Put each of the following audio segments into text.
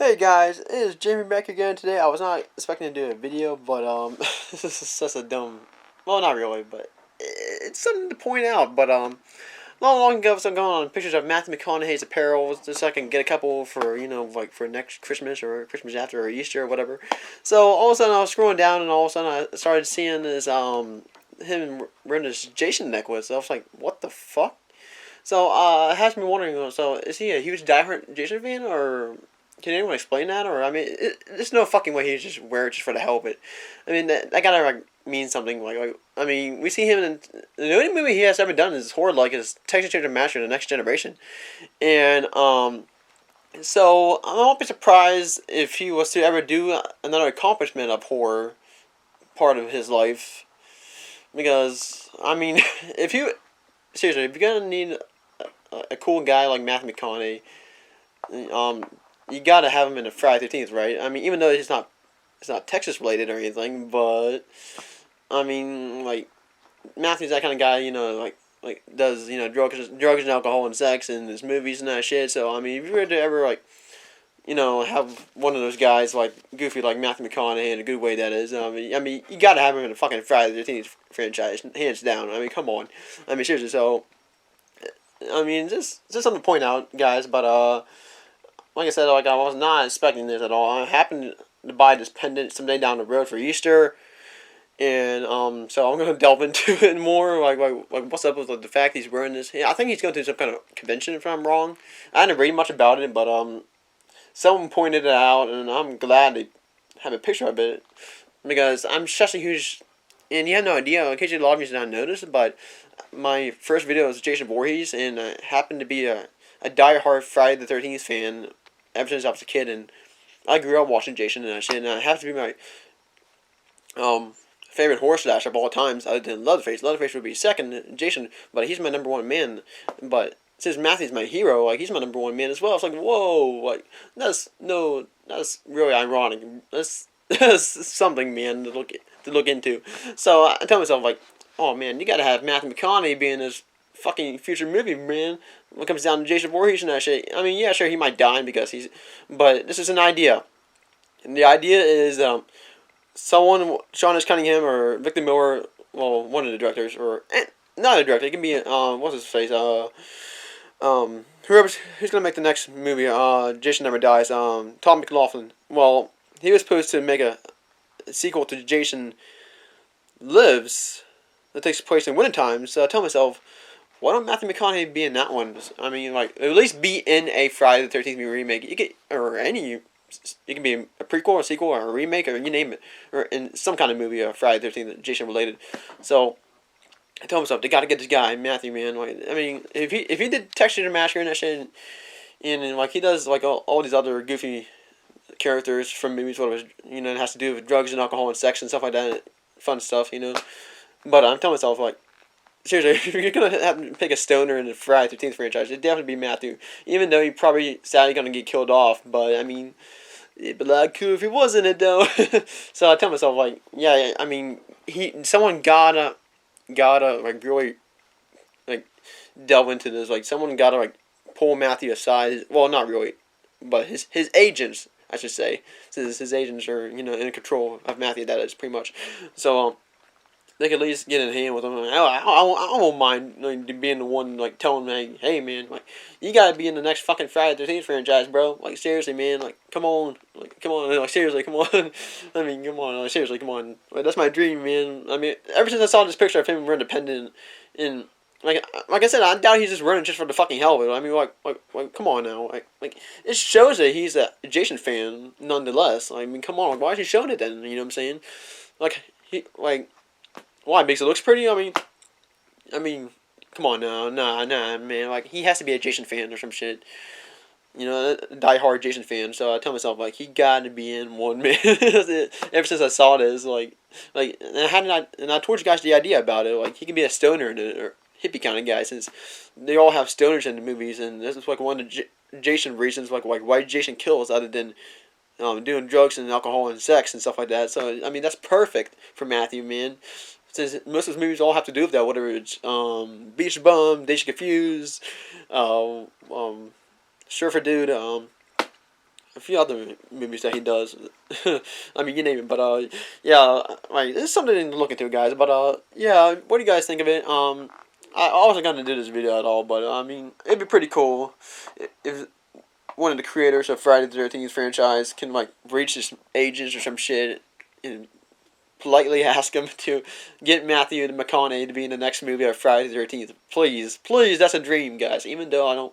Hey guys, it is Jamie back again today. I was not expecting to do a video, but this is such a dumb, well, not really, but it's something to point out. But long ago, I was going on pictures of Matthew McConaughey's apparel just so I can get a couple for like for next Christmas or Christmas after or Easter or whatever. So all of a sudden I was scrolling down and all of a sudden I started seeing this him wearing this Jason necklace. I was like, what the fuck? So it has me wondering. So is he a huge diehard Jason fan or? Can anyone explain that? Or I mean, there's no fucking way he's just wear it just for the hell of it. I mean, that gotta like mean something. Like I mean, we see him in the only movie he has ever done is horror, like is Texas Chainsaw Massacre: The Next Generation, and so I won't be surprised if he was to ever do another accomplishment of horror part of his life, because I mean, if you seriously, if you're gonna need a cool guy like Matthew McConaughey, um, you gotta have him in the Friday 13th, right? I mean, even though it's not Texas related or anything, but I mean, like Matthew's that kind of guy, like does drugs and alcohol and sex in his movies and that shit. So I mean, if you were to ever like have one of those guys like goofy like Matthew McConaughey in a good way that is, I mean, you gotta have him in the fucking Friday the 13th franchise, hands down. I mean, come on. I mean, seriously. So I mean, just something to point out, guys. But like I said, like I was not expecting this at all. I happened to buy this pendant someday down the road for Easter, and so I'm gonna delve into it more. Like what's up with the fact he's wearing this? Yeah, I think he's going to some kind of convention. If I'm wrong, I didn't read much about it, but someone pointed it out, and I'm glad they have a picture of it because I'm such a huge. And you have no idea, in case a lot of you did not notice, but my first video was Jason Voorhees, and I happened to be a diehard Friday the 13th fan ever since I was a kid, and I grew up watching Jason and that shit, and I have to be my favorite horror slasher of all times, other than Leatherface. Leatherface would be second, Jason, but he's my number one man. But since Matthew's my hero, like he's my number one man as well. It's like whoa, like that's really ironic. That's something, man, to look into. So I tell myself like, oh man, you gotta have Matthew McConaughey being this fucking future movie, man. When it comes down to Jason Voorhees and that shit, I mean, yeah, sure, he might die because but this is an idea, and the idea is someone, Sean S. Cunningham or Victor Miller, well, one of the directors, or not a director, it can be what's his face, who's gonna make the next movie, Jason Never Dies, Tom McLaughlin. Well, he was supposed to make a sequel to Jason Lives that takes place in winter time. So I tell myself, why don't Matthew McConaughey be in that one? I mean, like at least be in a Friday the 13th movie remake. You could, or any, it can be a prequel, a sequel, or a remake, or you name it, or in some kind of movie, Friday the 13th, Jason related. So I tell myself they got to get this guy Matthew, man. Like I mean, if he did Texas Chainsaw Massacre and that shit, and like he does like all these other goofy characters from movies, what it was, it has to do with drugs and alcohol and sex and stuff like that, fun stuff, But I'm telling myself like, seriously, if you're gonna have to pick a stoner in the Friday 13th franchise, it'd definitely be Matthew. Even though he probably sadly gonna get killed off, but I mean, it'd be like cool if he wasn't it though. So I tell myself like, yeah, I mean, someone gotta like really like delve into this. Like someone gotta like pull Matthew aside. Well, not really, but his agents, I should say, since his agents are in control of Matthew. That is pretty much. So they could at least get in hand with him. I won't mind like, being the one like telling him, hey man, like you gotta be in the next fucking Friday the 13th franchise, bro. Like seriously, man, like come on, like seriously, come on. I mean, come on, like seriously, come on. Like, that's my dream, man. I mean, ever since I saw this picture of him wearing the pendant, and like I said, I doubt he's just running just for the fucking hell of it. I mean, like come on now, like it shows that he's a Jason fan nonetheless. I mean, come on, like, why is he showing it then? You know what I'm saying? Like he like. Why? Because it looks pretty? I mean, come on now. Nah, man. Like, he has to be a Jason fan or some shit. A die-hard Jason fan. So I tell myself, like, he got to be in one, man. Ever since I saw this, and I told you guys the idea about it. Like, he can be a stoner or hippie kind of guy since they all have stoners in the movies. And this is, like, one of the Jason reasons, like, why Jason kills other than doing drugs and alcohol and sex and stuff like that. So, I mean, that's perfect for Matthew, man. Since most of his movies all have to do with that, whatever it's Beach Bum, Dazed and Confused, Surfer Dude, a few other movies that he does. I mean, you name it. But yeah, like this is something to look into, guys. But yeah, what do you guys think of it? I wasn't gonna do this video at all, but I mean, it'd be pretty cool if one of the creators of Friday the 13th franchise can like reach his agents or some shit and politely ask him to get Matthew McConaughey to be in the next movie of Friday the 13th. Please, please, that's a dream, guys. Even though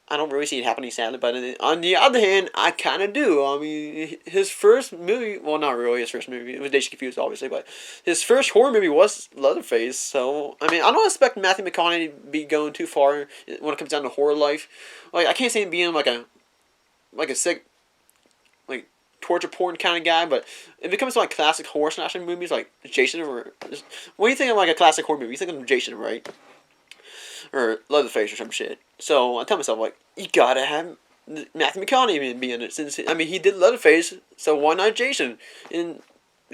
I don't really see it happening, sadly. But on the other hand, I kind of do. I mean, his first movie, well, not really his first movie. It was Dazed Confused, obviously, but his first horror movie was Leatherface. So, I mean, I don't expect Matthew McConaughey to be going too far when it comes down to horror life. Like, I can't see him being like a sick, like, torture porn kind of guy, but if it comes to like classic horror slasher movies like Jason or what do you think of like a classic horror movie? You think of Jason, right? Or Leatherface or some shit. So I tell myself like you gotta have Matthew McConaughey be in it since I mean he did Leatherface, so why not Jason? And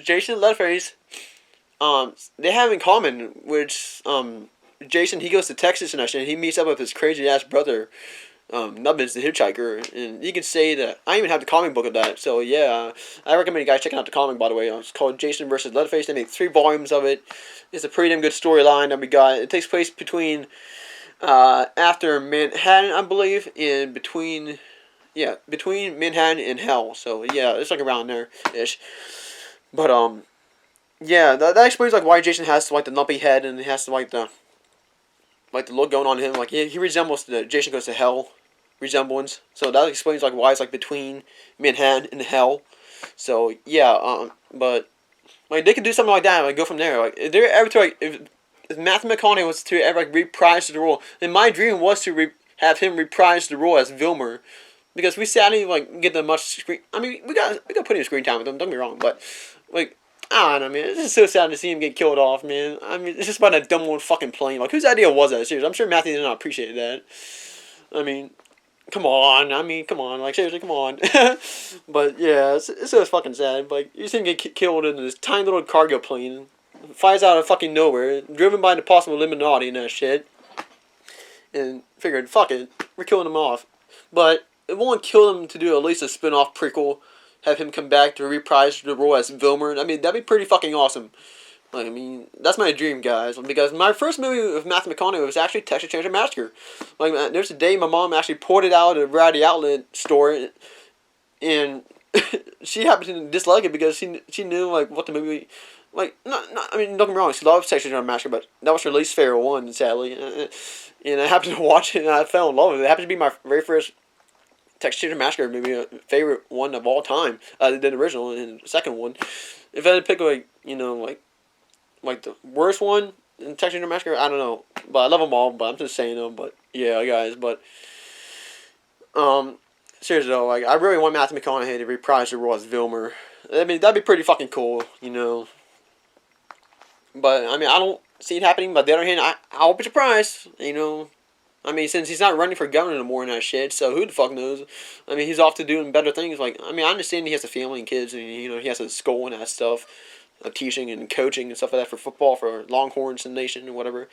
Jason and Leatherface, they have in common, which Jason he goes to Texas and that shit. And he meets up with his crazy ass brother. Nubbins the Hitchhiker, and you can say that I even have the comic book of that. So yeah, I recommend you guys checking out the comic. By the way, it's called Jason versus Leatherface. They made 3 volumes of it. It's a pretty damn good storyline that we got. It takes place between after Manhattan, I believe, and between Manhattan and Hell. So yeah, it's like around there ish. But yeah, that explains like why Jason has like the lumpy head and he has like the look going on him. Like he resembles the Jason Goes to Hell resemblance. So that explains like why it's like between Manhattan and Hell. So yeah, but like they could do something like that, like go from there. Like if they're ever to like if Matthew McConaughey was to ever like reprise the role, then my dream was to have him reprise the role as Vilmer, because we sadly like get the much screen. I mean we got plenty of screen time with him. Don't get me wrong, but like. I don't know, man. It's just so sad to see him get killed off, man. I mean, it's just about a dumb old fucking plane. Like, whose idea was that? Seriously, I'm sure Matthew did not appreciate that. I mean, come on. I mean, come on. Like, seriously, come on. But, yeah, it's so fucking sad. Like, you see him get killed in this tiny little cargo plane. Flies out of fucking nowhere. Driven by the possible Illuminati and that shit. And figured, fuck it. We're killing him off. But it won't kill him to do at least a spin-off prequel. Have him come back to reprise the role as Vilmer. I mean, that'd be pretty fucking awesome. Like, I mean, that's my dream, guys. Because my first movie with Matthew McConaughey was actually Texas Chainsaw Massacre. Like, there's a day my mom actually pulled it out at a variety outlet store, and she happened to dislike it because she knew like what the movie, like not I mean don't get me wrong, she loves Texas Chainsaw Massacre, but that was her least favorite one, sadly. And I happened to watch it and I fell in love with it. It happened to be my very first Texas Chainsaw Massacre movie, favorite one of all time. Other than the original and the second one. If I had to pick like the worst one in Texas Chainsaw Massacre, I don't know, but I love them all. But I'm just saying them. But yeah, guys. But seriously though, like I really want Matthew McConaughey to reprise the role as Vilmer. I mean that'd be pretty fucking cool, But I mean I don't see it happening. But on the other hand, I'll be surprised, I mean, since he's not running for governor anymore and that shit, so who the fuck knows? I mean, he's off to doing better things. Like, I mean, I understand he has a family and kids, and he has a school and that stuff, teaching and coaching and stuff like that for football for Longhorns and Nation and whatever.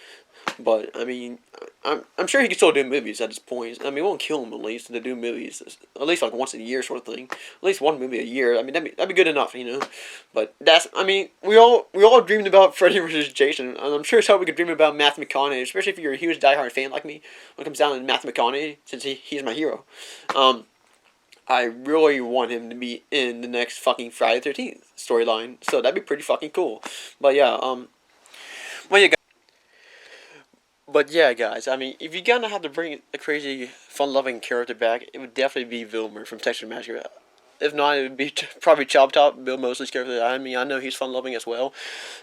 But I mean, I'm sure he can still do movies at this point. I mean, it won't kill him at least to do movies, at least like once a year sort of thing. At least one movie a year. I mean, that'd be good enough, But I mean, we all dreamed about Freddy vs. Jason, and I'm sure it's how we could dream about Matthew McConaughey, especially if you're a huge diehard fan like me. When it comes down to Matthew McConaughey, since he's my hero, I really want him to be in the next fucking Friday the 13th storyline. So that'd be pretty fucking cool. But yeah, But yeah, guys, I mean, if you're gonna have to bring a crazy, fun-loving character back, it would definitely be Vilmer from Texas Massacre. If not, it would be probably Chop Top, Bill Mosley's character. I mean, I know he's fun-loving as well.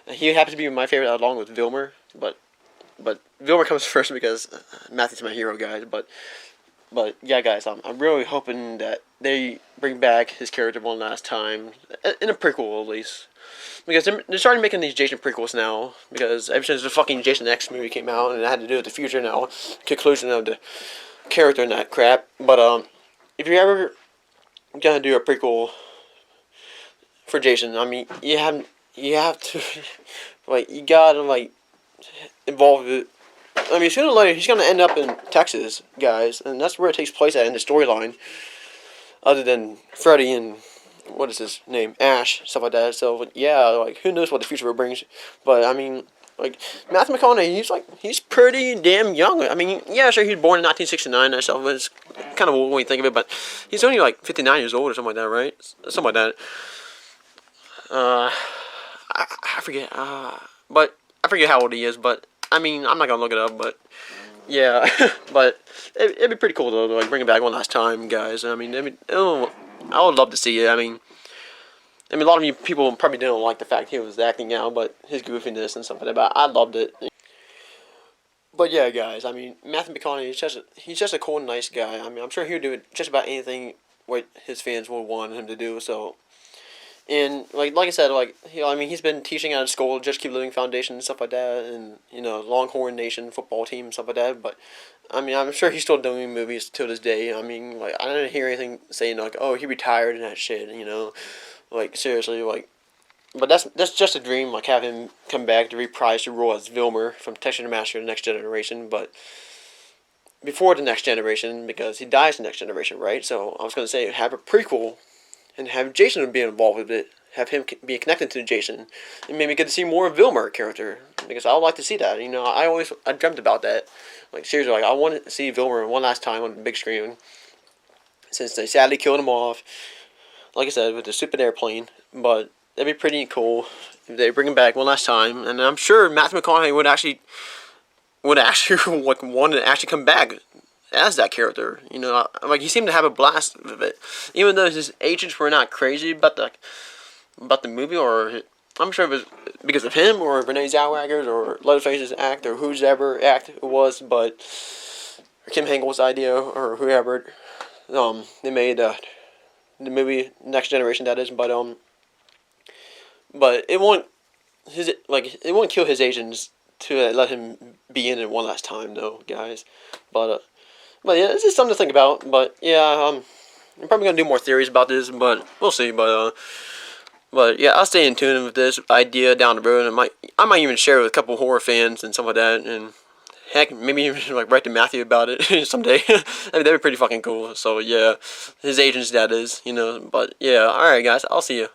He happens to be my favorite along with Vilmer, but Vilmer comes first because Matthew's my hero, guys. But yeah, guys, I'm really hoping that they bring back his character one last time, in a prequel at least. Because they're starting making these Jason prequels now. Because ever since the fucking Jason X movie came out, and it had to do with the future now, conclusion of the character and that crap. But if you're ever gonna do a prequel for Jason, I mean, you have to, like, you gotta like involve it. I mean, sooner or later he's gonna end up in Texas, guys, and that's where it takes place at in the storyline. other than Freddy and what is his name, Ash, stuff like that. So yeah, like who knows what the future will bring. But I mean, like Matthew McConaughey, he's pretty damn young. I mean, yeah, sure, he was born in 1969. That stuff was kind of old when you think of it, but he's only like 59 years old or something like that, right? Something like that. Uh, I forget. But I forget how old he is. But I mean, I'm not gonna look it up. But yeah, but it'd be pretty cool to like bring it back one last time, guys. I would love to see it. I mean, a lot of you people probably didn't like the fact he was acting now, but his goofiness and stuff like that. But I loved it. But yeah, guys. I mean, Matthew McConaughey he's just a cool, nice guy. I mean, I'm sure he would do just about anything what his fans would want him to do. So. And like I said, he's been teaching at a school, Just Keep Living Foundation and stuff like that, and Longhorn Nation football team and stuff like that. But I mean, I'm sure he's still doing movies to this day. I mean, like I didn't hear anything saying like, oh, he retired and that shit. Like seriously, like. But that's just a dream, like have him come back to reprise the role as Vilmer from Texas Master: The Next Generation, but before the Next Generation because he dies in the Next Generation, right? So I was gonna say have a prequel and have Jason be involved with it, have him be connected to Jason, and maybe get to see more of Vilmer character, because I would like to see that. I dreamt about that. Like, seriously, like, I wanted to see Vilmer one last time on the big screen, since they sadly killed him off, like I said, with the stupid airplane, but that'd be pretty cool if they bring him back one last time, and I'm sure Matthew McConaughey would actually like, want to actually come back as that character. Like he seemed to have a blast with it, even though his agents were not crazy about the movie, or I'm sure it was because of him or Renee Zellweger's or Leatherface's act or whose ever act it was, but Kim Henkel's idea or whoever they made the movie Next Generation, that is, but it won't kill his agents to let him be in it one last time though, guys. But yeah, this is something to think about. But yeah, I'm probably gonna do more theories about this, but we'll see. But yeah, I'll stay in tune with this idea down the road. And I might even share it with a couple horror fans and stuff like that. And heck, maybe even like write to Matthew about it someday. I mean, that'd be pretty fucking cool. So yeah, his agents, that is. But yeah, all right, guys, I'll see you.